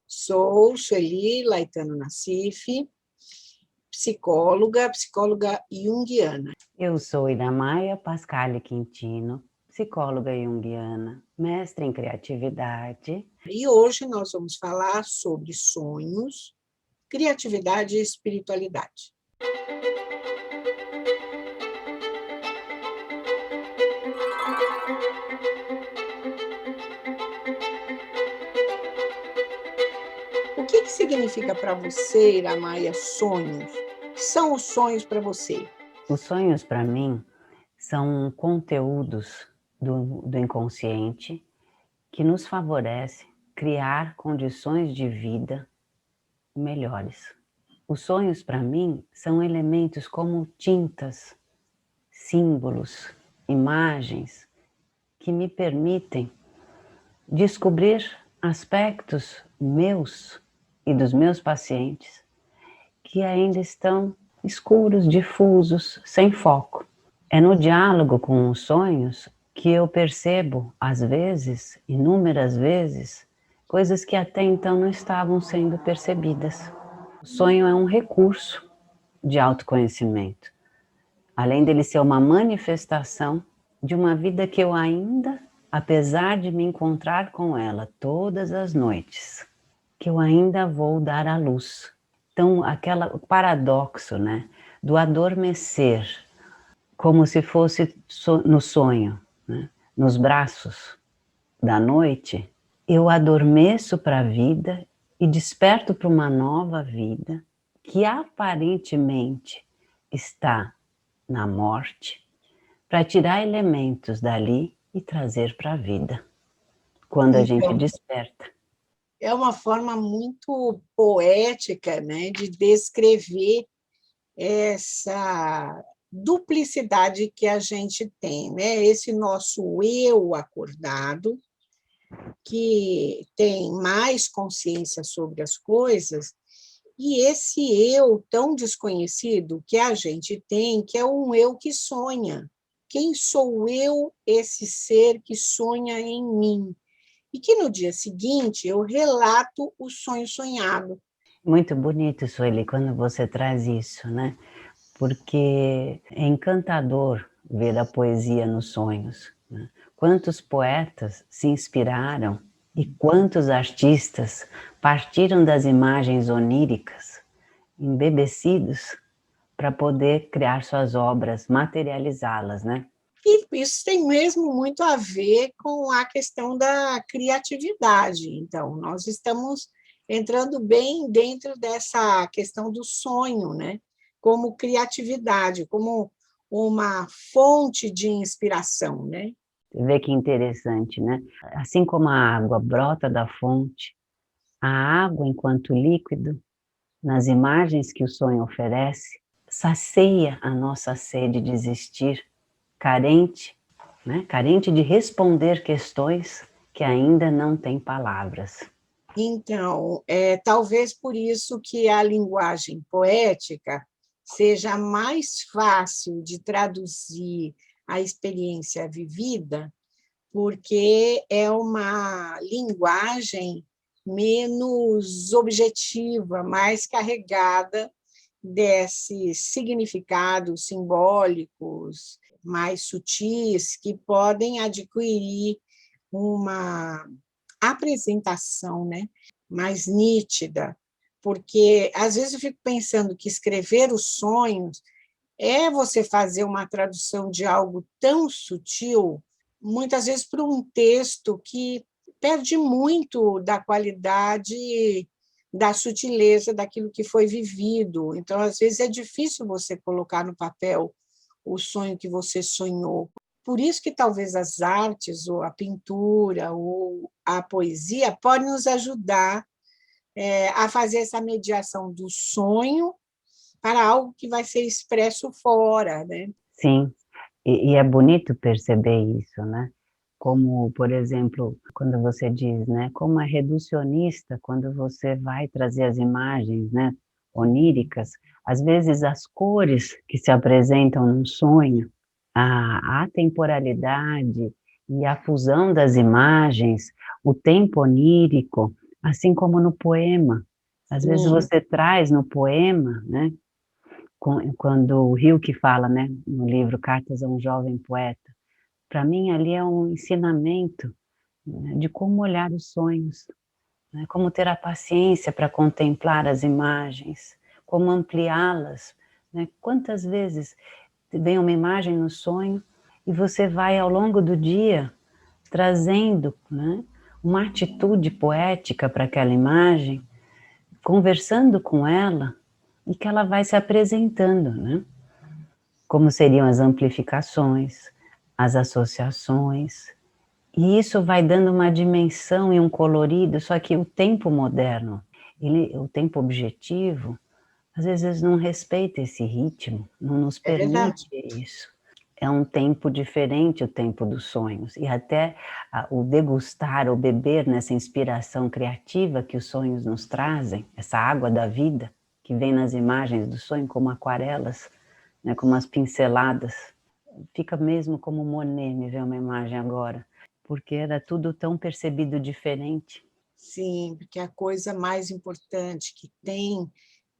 Sou Sueli Laetano Nassif, psicóloga junguiana. Eu sou Idamaia Pascali Quintino, psicóloga junguiana, mestre em criatividade. E hoje nós vamos falar sobre sonhos, criatividade e espiritualidade. O que significa para você, Idamaia, sonhos? O que são os sonhos para você? Os sonhos, para mim, são conteúdos do inconsciente que nos favorece criar condições de vida melhores. Os sonhos, para mim, são elementos como tintas, símbolos, imagens que me permitem descobrir aspectos meus e dos meus pacientes que ainda estão escuros, difusos, sem foco. É no diálogo com os sonhos que eu percebo, às vezes, inúmeras vezes, coisas que até então não estavam sendo percebidas. O sonho é um recurso de autoconhecimento, além dele ser uma manifestação de uma vida que eu ainda, apesar de me encontrar com ela todas as noites, que eu ainda vou dar à luz. Então, o paradoxo, né, do adormecer, como se fosse no sonho, né, nos braços da noite, eu adormeço para a vida e desperto para uma nova vida que aparentemente está na morte, para tirar elementos dali e trazer para a vida, quando a gente desperta. É uma forma muito poética, né, de descrever essa duplicidade que a gente tem, né? Esse nosso eu acordado, que tem mais consciência sobre as coisas, e esse eu tão desconhecido que a gente tem, que é um eu que sonha. Quem sou eu, esse ser que sonha em mim? E que no dia seguinte eu relato o sonho sonhado. Muito bonito, Sueli, quando você traz isso, né? Porque é encantador ver a poesia nos sonhos, né? Quantos poetas se inspiraram e quantos artistas partiram das imagens oníricas, embebecidos, para poder criar suas obras, materializá-las, né? E isso tem mesmo muito a ver com a questão da criatividade. Então, nós estamos entrando bem dentro dessa questão do sonho, né? Como criatividade, como uma fonte de inspiração, né? Você vê que interessante, né? Assim como a água brota da fonte, a água, enquanto líquido, nas imagens que o sonho oferece, sacia a nossa sede de existir, carente, né? Carente de responder questões que ainda não têm palavras. Então, talvez por isso que a linguagem poética seja mais fácil de traduzir a experiência vivida, porque é uma linguagem menos objetiva, mais carregada desses significados simbólicos mais sutis que podem adquirir uma apresentação, né, mais nítida, porque às vezes eu fico pensando que escrever os sonhos é você fazer uma tradução de algo tão sutil, muitas vezes para um texto que perde muito da qualidade, da sutileza daquilo que foi vivido. Então, às vezes, é difícil você colocar no papel o sonho que você sonhou. Por isso que talvez as artes, ou a pintura, ou a poesia, podem nos ajudar a fazer essa mediação do sonho para algo que vai ser expresso fora, né? Sim, e é bonito perceber isso, né? Como, por exemplo, quando você diz, né? Como é reducionista quando você vai trazer as imagens, né? Oníricas, às vezes as cores que se apresentam num sonho, a atemporalidade e a fusão das imagens, o tempo onírico, Assim como no poema. Às vezes Sim, você traz no poema, né, quando o Rilke fala, né, no livro Cartas a um Jovem Poeta, para mim ali é um ensinamento, né, de como olhar os sonhos, né, como ter a paciência para contemplar as imagens, como ampliá-las, né. Quantas vezes vem uma imagem no sonho e você vai ao longo do dia trazendo, né, uma atitude poética para aquela imagem, conversando com ela e que ela vai se apresentando, né? Como seriam as amplificações, as associações, e isso vai dando uma dimensão e um colorido, só que o tempo moderno, o tempo objetivo, às vezes não respeita esse ritmo, não nos é verdade. permite isso. É um tempo diferente, o tempo dos sonhos, e até o degustar ou beber nessa inspiração criativa que os sonhos nos trazem, essa água da vida que vem nas imagens do sonho como aquarelas, né, como as pinceladas, fica mesmo como Monet me vê uma imagem agora, porque era tudo tão percebido diferente. Sim, porque a coisa mais importante que tem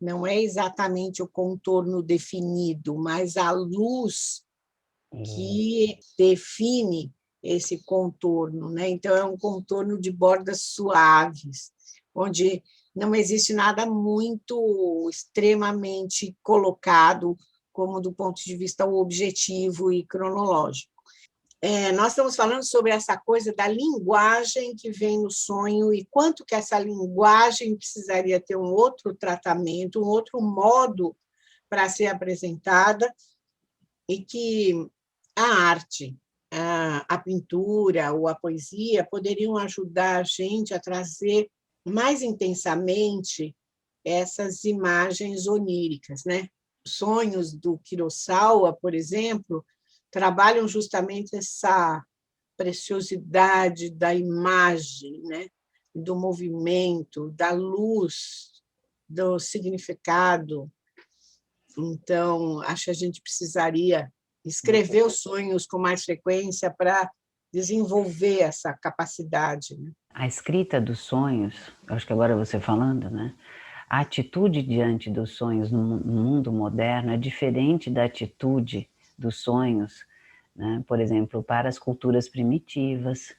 não é exatamente o contorno definido, mas a luz E, que define esse contorno, né? Então, é um contorno de bordas suaves, onde não existe nada muito extremamente colocado, como do ponto de vista objetivo e cronológico. Nós estamos falando sobre essa coisa da linguagem que vem no sonho e quanto que essa linguagem precisaria ter um outro tratamento, um outro modo para ser apresentada, e que a arte, a pintura ou a poesia poderiam ajudar a gente a trazer mais intensamente essas imagens oníricas, né? Os sonhos do Kurosawa, por exemplo, trabalham justamente essa preciosidade da imagem, né? Do movimento, da luz, do significado. Então, acho que a gente precisaria escrever os sonhos com mais frequência para desenvolver essa capacidade. Né? a escrita dos sonhos, eu acho que agora você falando, né? A atitude diante dos sonhos no mundo moderno é diferente da atitude dos sonhos, né? Por exemplo, para as culturas primitivas.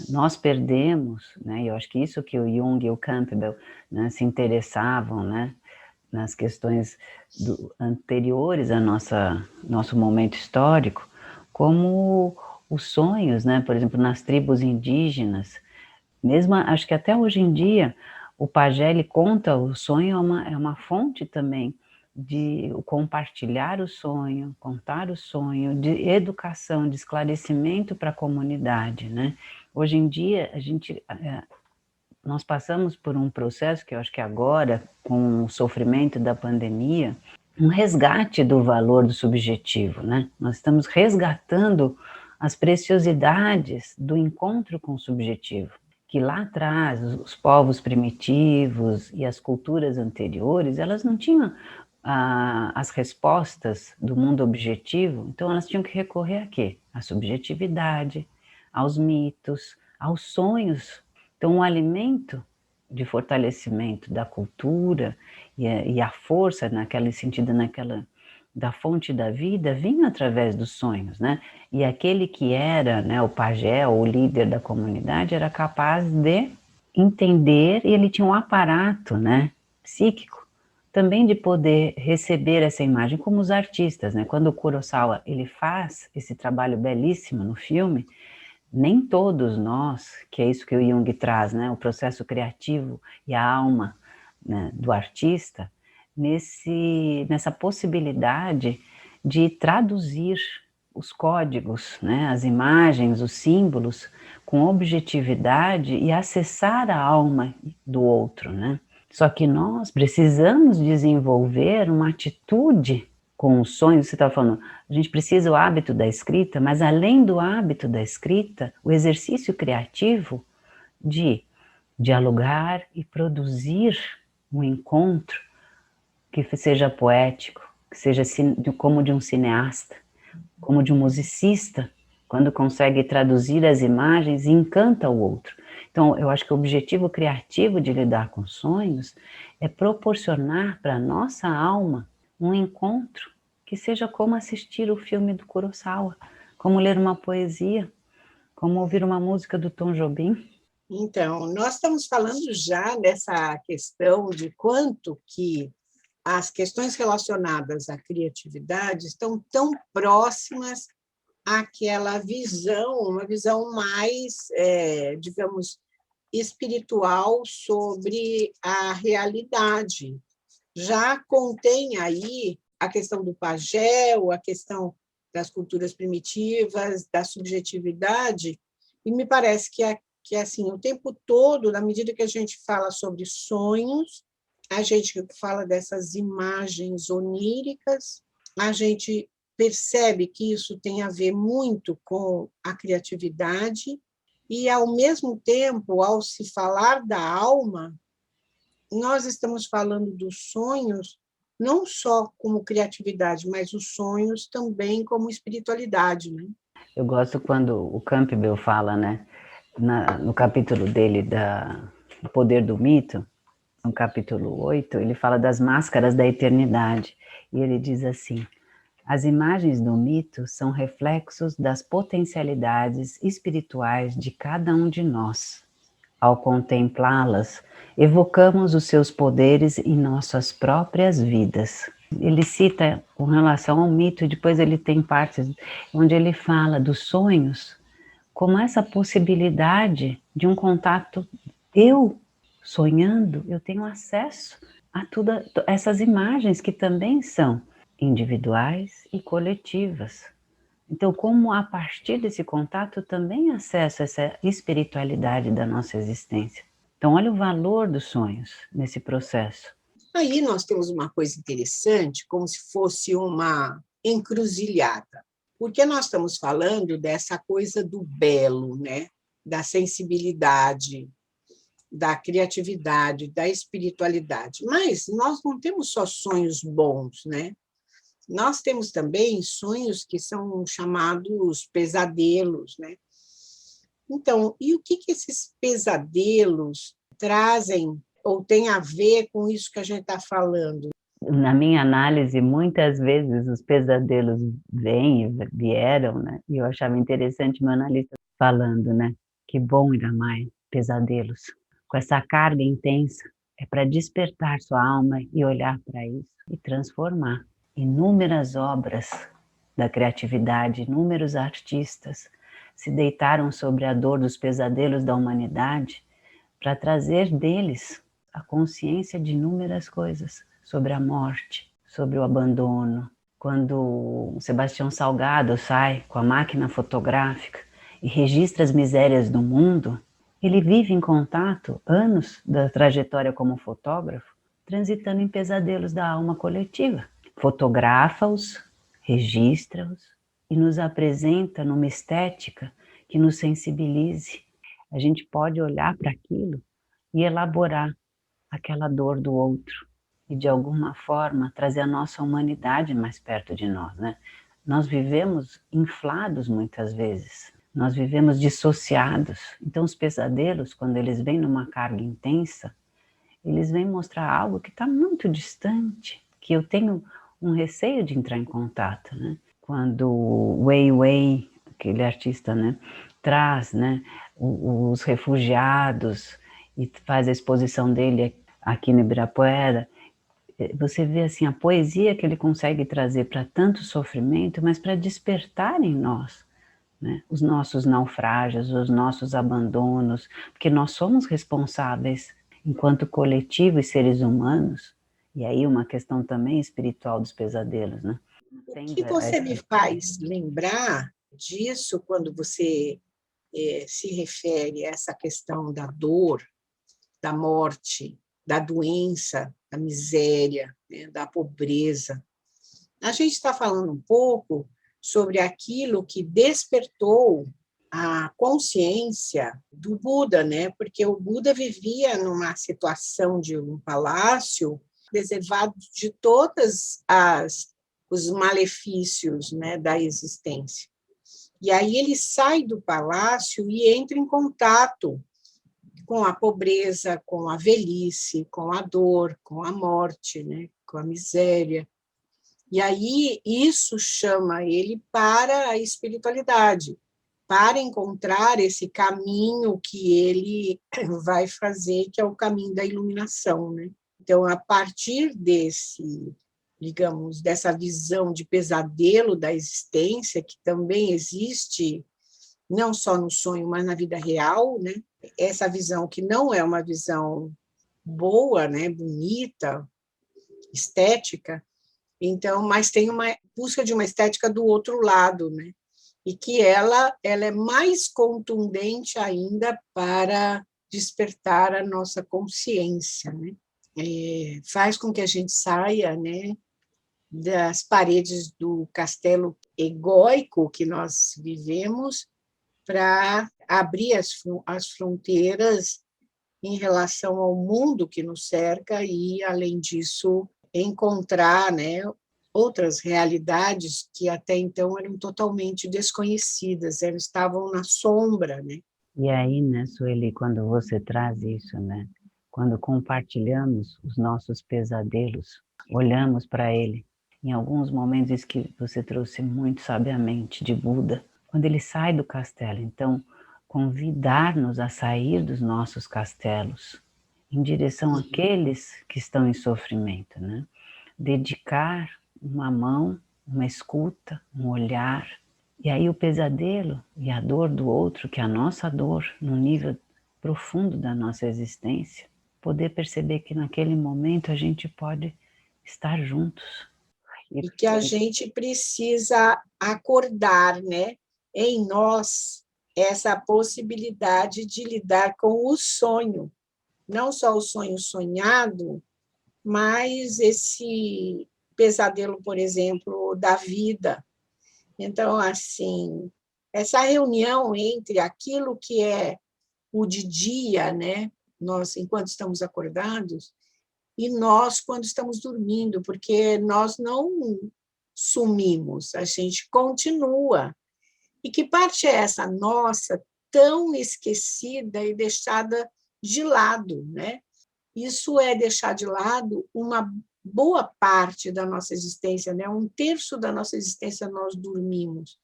Nós perdemos, né? E eu acho que isso que o Jung e o Campbell, né, se interessavam, né? Nas questões anteriores a nosso momento histórico, como os sonhos, né? Por exemplo, nas tribos indígenas, mesmo acho que até hoje em dia, o pajé ele conta o sonho, é uma fonte também de compartilhar o sonho, contar o sonho, de educação, de esclarecimento para a comunidade, né? Hoje em dia, nós passamos por um processo que eu acho que agora, com o sofrimento da pandemia, um resgate do valor do subjetivo, né? Nós estamos resgatando as preciosidades do encontro com o subjetivo, que lá atrás os povos primitivos e as culturas anteriores, elas não tinham as respostas do mundo objetivo, então elas tinham que recorrer a quê? À subjetividade, aos mitos, aos sonhos. Então o alimento de fortalecimento da cultura e a força naquele sentido, da fonte da vida, vinha através dos sonhos, né? E aquele que era, né, o pajé, ou o líder da comunidade, era capaz de entender, e ele tinha um aparato, né, psíquico, também de poder receber essa imagem, como os artistas, né? Quando o Kurosawa ele faz esse trabalho belíssimo no filme, nem todos nós, que é isso que o Jung traz, né, o processo criativo e a alma, né, do artista, nessa possibilidade de traduzir os códigos, né, as imagens, os símbolos, com objetividade e acessar a alma do outro, né? Só que nós precisamos desenvolver uma atitude com os sonhos. Você estava falando, a gente precisa o hábito da escrita, mas além do hábito da escrita, o exercício criativo de dialogar e produzir um encontro que seja poético, que seja como de um cineasta, como de um musicista, quando consegue traduzir as imagens e encanta o outro. Então, eu acho que o objetivo criativo de lidar com sonhos é proporcionar para a nossa alma um encontro que seja como assistir o filme do Kurosawa, como ler uma poesia, como ouvir uma música do Tom Jobim. Então, nós estamos falando já dessa questão de quanto que as questões relacionadas à criatividade estão tão próximas àquela visão, uma visão mais, digamos, espiritual sobre a realidade. Já contém aí a questão do pajé, a questão das culturas primitivas, da subjetividade, e me parece que assim, o tempo todo, na medida que a gente fala sobre sonhos, a gente fala dessas imagens oníricas, a gente percebe que isso tem a ver muito com a criatividade, e, ao mesmo tempo, ao se falar da alma, nós estamos falando dos sonhos não só como criatividade, mas os sonhos também como espiritualidade, né? Eu gosto quando o Campbell fala, né, no capítulo dele do Poder do Mito, no capítulo 8, ele fala das máscaras da eternidade. E ele diz assim: as imagens do mito são reflexos das potencialidades espirituais de cada um de nós. Ao contemplá-las, evocamos os seus poderes em nossas próprias vidas. Ele cita com relação ao mito, e depois ele tem partes onde ele fala dos sonhos, como essa possibilidade de um contato. Eu, sonhando, eu tenho acesso a todas essas imagens que também são individuais e coletivas. Então, como a partir desse contato também acesso a essa espiritualidade da nossa existência. Então, olha o valor dos sonhos nesse processo. Aí nós temos uma coisa interessante, como se fosse uma encruzilhada, porque nós estamos falando dessa coisa do belo, né? Da sensibilidade, da criatividade, da espiritualidade. Mas nós não temos só sonhos bons, né? Nós temos também sonhos que são chamados pesadelos, né? Então, e o que esses pesadelos trazem ou têm a ver com isso que a gente está falando? Na minha análise, muitas vezes os pesadelos vieram, né? E eu achava interessante meu analista falando, né? Que bom, Iramai, pesadelos. Com essa carga intensa, é para despertar sua alma e olhar para isso e transformar. Inúmeras obras da criatividade, inúmeros artistas se deitaram sobre a dor dos pesadelos da humanidade para trazer deles a consciência de inúmeras coisas, sobre a morte, sobre o abandono. Quando Sebastião Salgado sai com a máquina fotográfica e registra as misérias do mundo, ele vive em contato, anos da trajetória como fotógrafo, transitando em pesadelos da alma coletiva. Fotografa-os, registra-os e nos apresenta numa estética que nos sensibilize. A gente pode olhar para aquilo e elaborar aquela dor do outro e, de alguma forma, trazer a nossa humanidade mais perto de nós, né? Nós vivemos inflados muitas vezes, nós vivemos dissociados. Então, os pesadelos, quando eles vêm numa carga intensa, eles vêm mostrar algo que está muito distante, que eu tenho um receio de entrar em contato, né? Quando o Weiwei, aquele artista, né, traz, né, os refugiados e faz a exposição dele aqui no Ibirapuera, você vê assim a poesia que ele consegue trazer para tanto sofrimento, mas para despertar em nós, né, os nossos naufrágios, os nossos abandonos, porque nós somos responsáveis enquanto coletivo e seres humanos, e aí uma questão também espiritual dos pesadelos, né? O que você me faz lembrar disso quando você se refere a essa questão da dor, da morte, da doença, da miséria, né, da pobreza? A gente está falando um pouco sobre aquilo que despertou a consciência do Buda, né? Porque o Buda vivia numa situação de um palácio reservado de todas os malefícios, né, da existência. E aí ele sai do palácio e entra em contato com a pobreza, com a velhice, com a dor, com a morte, né? Com a miséria. E aí isso chama ele para a espiritualidade, para encontrar esse caminho que ele vai fazer, que é o caminho da iluminação, né? Então, a partir desse, digamos, dessa visão de pesadelo da existência, que também existe não só no sonho, mas na vida real, né? Essa visão que não é uma visão boa, né, bonita, estética, então, mas tem uma busca de uma estética do outro lado, né? E que ela é mais contundente ainda para despertar a nossa consciência, né? Faz com que a gente saia, né, das paredes do castelo egóico que nós vivemos para abrir as fronteiras em relação ao mundo que nos cerca e, além disso, encontrar, né, outras realidades que até então eram totalmente desconhecidas, elas estavam na sombra, né? E aí, né, Sueli, quando você traz isso, né, quando compartilhamos os nossos pesadelos, olhamos para ele, em alguns momentos isso que você trouxe muito sabiamente de Buda, quando ele sai do castelo, então convidar-nos a sair dos nossos castelos em direção àqueles que estão em sofrimento, né? Dedicar uma mão, uma escuta, um olhar. E aí o pesadelo e a dor do outro, que é a nossa dor, no nível profundo da nossa existência, poder perceber que naquele momento a gente pode estar juntos. E que a gente precisa acordar, né, em nós essa possibilidade de lidar com o sonho, não só o sonho sonhado, mas esse pesadelo, por exemplo, da vida. Então, assim, essa reunião entre aquilo que é o de dia, né, nós enquanto estamos acordados, e nós quando estamos dormindo, porque nós não sumimos, a gente continua. E que parte é essa nossa tão esquecida e deixada de lado, né? Isso é deixar de lado uma boa parte da nossa existência, né? 1/3 da nossa existência nós dormimos.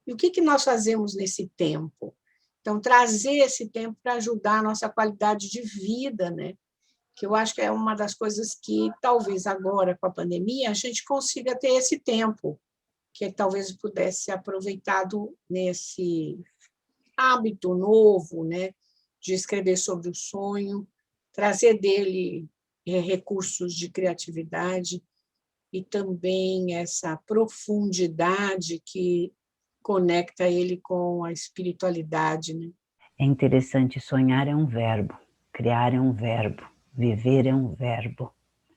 E o que nós fazemos nesse tempo? Então, trazer esse tempo para ajudar a nossa qualidade de vida, né? Que eu acho que é uma das coisas que, talvez agora, com a pandemia, a gente consiga ter esse tempo, que talvez pudesse ser aproveitado nesse hábito novo, né? De escrever sobre o sonho, trazer dele recursos de criatividade e também essa profundidade que conecta ele com a espiritualidade, né? É interessante, sonhar é um verbo, criar é um verbo, viver é um verbo,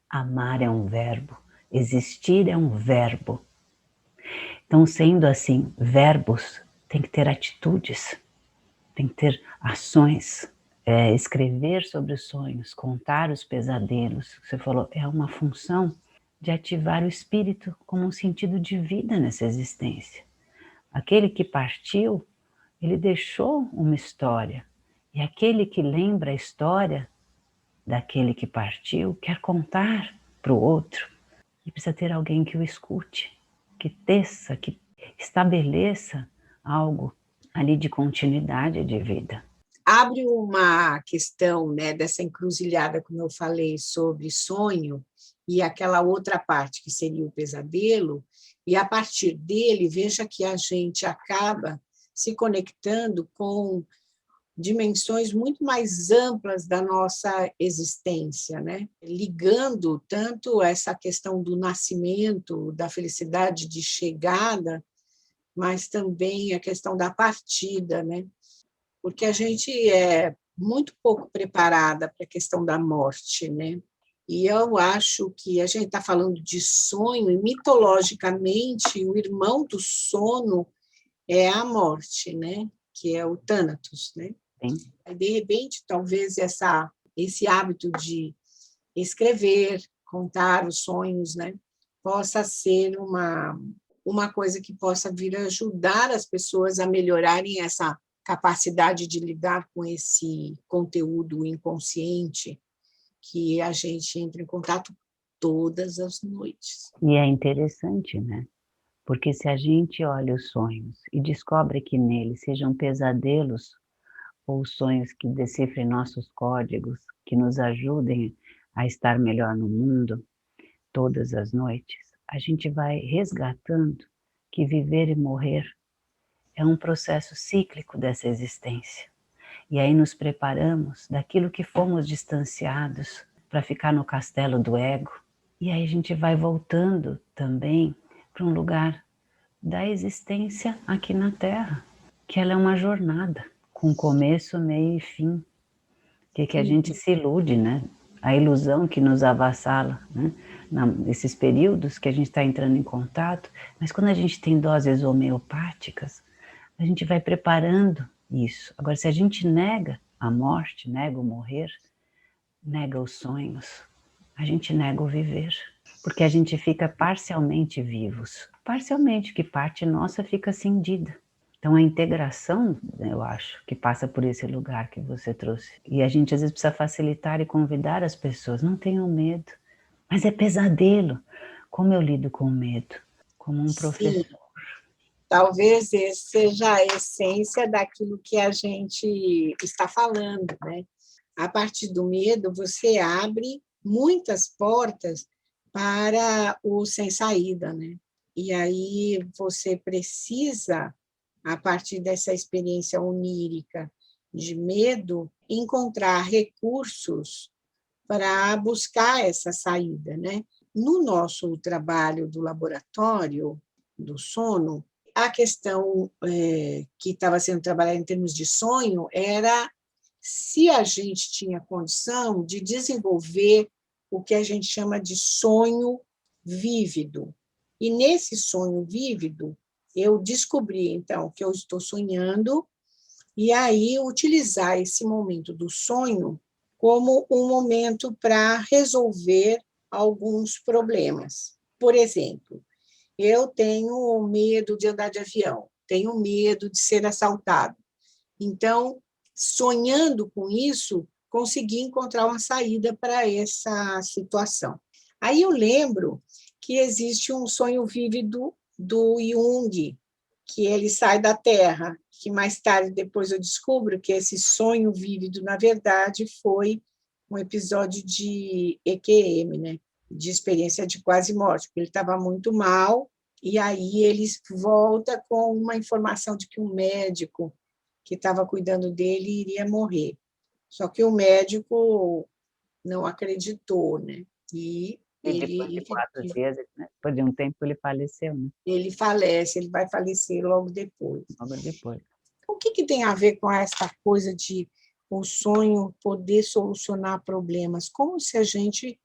amar é um verbo, existir é um verbo. Então, sendo assim, verbos, tem que ter atitudes, tem que ter ações. Escrever sobre os sonhos, contar os pesadelos, você falou, é uma função de ativar o espírito como um sentido de vida nessa existência. Aquele que partiu, ele deixou uma história, e aquele que lembra a história daquele que partiu quer contar para o outro, e precisa ter alguém que o escute, que teça, que estabeleça algo ali de continuidade de vida. Abre uma questão, né, dessa encruzilhada, como eu falei, sobre sonho, e aquela outra parte, que seria o pesadelo, e a partir dele, veja que a gente acaba se conectando com dimensões muito mais amplas da nossa existência, né? Ligando tanto essa questão do nascimento, da felicidade de chegada, mas também a questão da partida, né? Porque a gente é muito pouco preparada para a questão da morte, né? E eu acho que a gente está falando de sonho, e mitologicamente o irmão do sono é a morte, né? Que é o Thanatos, né? Sim. De repente, talvez esse hábito de escrever, contar os sonhos, né? Possa ser uma coisa que possa vir a ajudar as pessoas a melhorarem essa capacidade de lidar com esse conteúdo inconsciente que a gente entra em contato todas as noites. E é interessante, né? Porque se a gente olha os sonhos e descobre que neles sejam pesadelos ou sonhos que decifrem nossos códigos, que nos ajudem a estar melhor no mundo todas as noites, a gente vai resgatando que viver e morrer é um processo cíclico dessa existência. E aí nos preparamos daquilo que fomos distanciados para ficar no castelo do ego. E aí a gente vai voltando também para um lugar da existência aqui na Terra, que ela é uma jornada, com começo, meio e fim. Que a gente se ilude, né? A ilusão que nos avassala, né? Nesses períodos que a gente está entrando em contato, mas quando a gente tem doses homeopáticas, a gente vai preparando isso. Agora, se a gente nega a morte, nega o morrer, nega os sonhos, a gente nega o viver, porque a gente fica parcialmente vivos. Parcialmente, que parte nossa fica cindida. Então a integração, eu acho, que passa por esse lugar que você trouxe. E a gente às vezes precisa facilitar e convidar as pessoas, não tenham medo. Mas é pesadelo. Como eu lido com o medo? Como um professor. Sim, talvez esse seja a essência daquilo que a gente está falando, né? A partir do medo, você abre muitas portas para o sem saída, né? E aí você precisa, a partir dessa experiência onírica de medo, encontrar recursos para buscar essa saída, né? No nosso trabalho do laboratório do sono, a questão que estava sendo trabalhada em termos de sonho era se a gente tinha condição de desenvolver o que a gente chama de sonho vívido. E nesse sonho vívido, eu descobri, então, que eu estou sonhando, e aí utilizar esse momento do sonho como um momento para resolver alguns problemas. Por exemplo, eu tenho medo de andar de avião, tenho medo de ser assaltado. Então, sonhando com isso, consegui encontrar uma saída para essa situação. Aí eu lembro que existe um sonho vívido do Jung, que ele sai da Terra, que mais tarde depois eu descubro que esse sonho vívido, na verdade, foi um episódio de EQM, né? De experiência de quase morte, porque ele estava muito mal, e aí ele volta com uma informação de que um médico que estava cuidando dele iria morrer. Só que o médico não acreditou, né? E E depois de 4 dias, né? Depois de um tempo, ele faleceu, né? ele falece, ele vai falecer logo depois. Logo depois. O que tem a ver com essa coisa de o sonho poder solucionar problemas? Como se a gente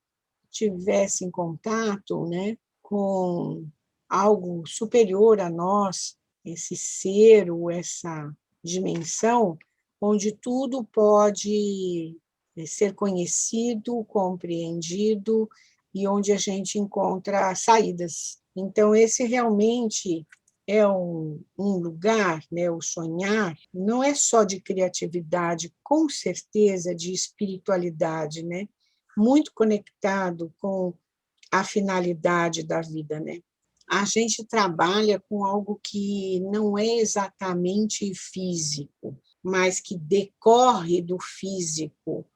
tivesse em contato, né, com algo superior a nós, esse ser ou essa dimensão, onde tudo pode ser conhecido, compreendido e onde a gente encontra saídas. Então, esse realmente é um lugar, né, o sonhar, não é só de criatividade, com certeza de espiritualidade, né? Muito conectado com a finalidade da vida, né? A gente trabalha com algo que não é exatamente físico, mas que decorre do físico,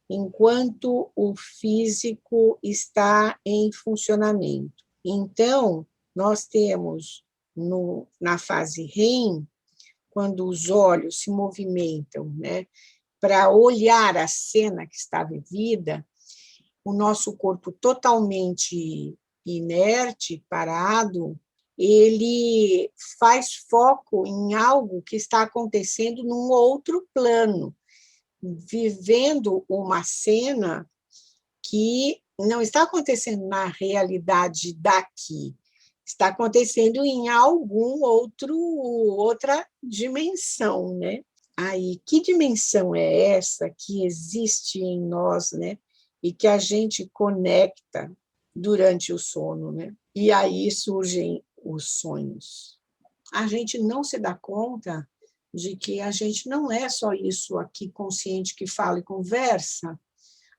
enquanto o físico está em funcionamento. Então, nós temos na fase REM, quando os olhos se movimentam, né, para olhar a cena que está vivida, o nosso corpo totalmente inerte, parado, ele faz foco em algo que está acontecendo num outro plano, vivendo uma cena que não está acontecendo na realidade daqui, está acontecendo em outra dimensão, né? Aí, que dimensão é essa que existe em nós, né? E que a gente conecta durante o sono, né? E aí surgem os sonhos. A gente não se dá conta, de que a gente não é só isso aqui consciente que fala e conversa.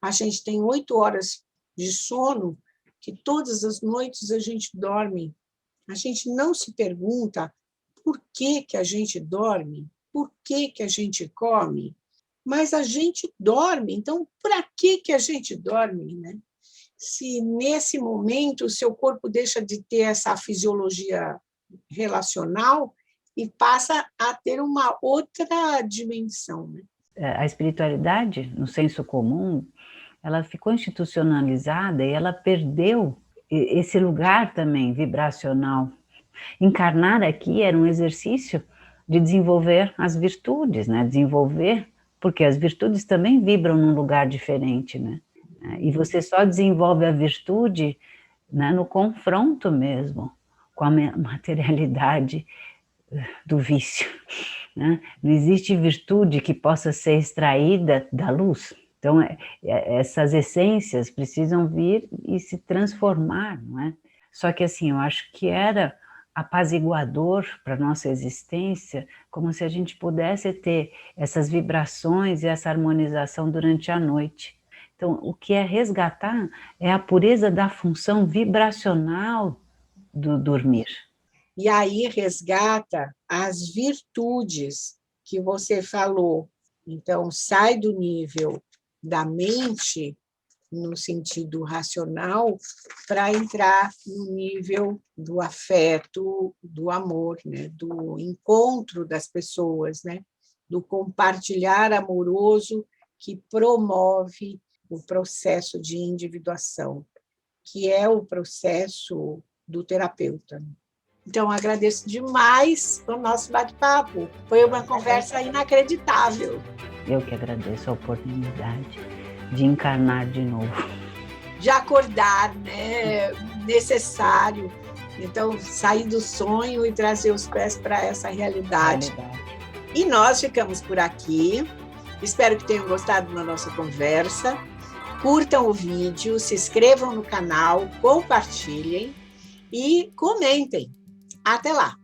A gente tem 8 horas de sono que todas as noites a gente dorme. A gente não se pergunta por que a gente dorme, por que a gente come, mas a gente dorme. Então, para que a gente dorme, né? Se nesse momento o seu corpo deixa de ter essa fisiologia relacional e passa a ter uma outra dimensão, né? A espiritualidade, no senso comum, ela ficou institucionalizada e ela perdeu esse lugar também vibracional. Encarnar aqui era um exercício de desenvolver as virtudes, né? Desenvolver, porque as virtudes também vibram num lugar diferente, né? E você só desenvolve a virtude, né, no confronto mesmo com a materialidade do vício, né? Não existe virtude que possa ser extraída da luz. Então, essas essências precisam vir e se transformar, não é? Só que assim, eu acho que era apaziguador para a nossa existência, como se a gente pudesse ter essas vibrações e essa harmonização durante a noite. Então, o que é resgatar é a pureza da função vibracional do dormir. E aí resgata as virtudes que você falou. Então, sai do nível da mente, no sentido racional, para entrar no nível do afeto, do amor, né? Do encontro das pessoas, né? Do compartilhar amoroso que promove o processo de individuação, que é o processo do terapeuta. Então, agradeço demais o nosso bate-papo. Foi uma conversa inacreditável. Eu que agradeço a oportunidade de encarnar de novo. De acordar, né? Necessário. Então, sair do sonho e trazer os pés para essa realidade. E nós ficamos por aqui. Espero que tenham gostado da nossa conversa. Curtam o vídeo, se inscrevam no canal, compartilhem e comentem. Até lá!